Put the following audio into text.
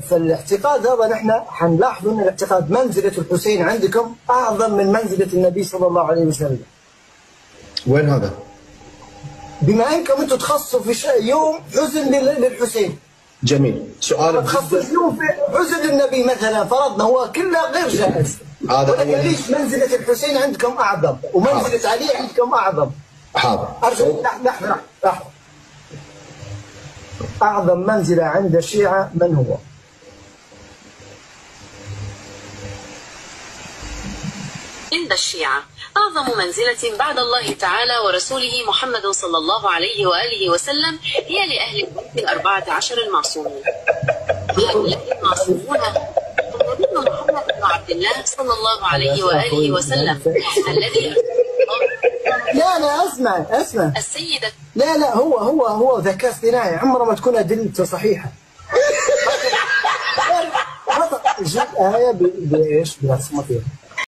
فالاعتقاد هذا نحن حنلاحظ ان الاعتقاد منزله الحسين عندكم اعظم من منزله النبي صلى الله عليه وسلم. وين هذا؟ بما انكم انتم تخصصوا في يوم حزن للحسين. جميل. سؤال تخصص يوم في حزن للنبي مثلا، فرضنا هو كله غير جائز. هذا ليش منزله الحسين عندكم اعظم ومنزله علي عندكم اعظم؟ حاضر. ارجو لحظه. اعظم منزله عند الشيعه من هو؟ عند الشيعة أعظم منزلة بعد الله تعالى ورسوله محمد صلى الله عليه وآله وسلم هي لأهل البيت 14 المعصومين. هؤلاء المعصومون النبي محمد بن عبد الله صلى الله عليه وآله وسلم الذي لا اسمع السيدة. لا هو ذكاء اصطناعي، عمره ما تكون أدلته صحيحة. جيب آية بإيش؟ بلا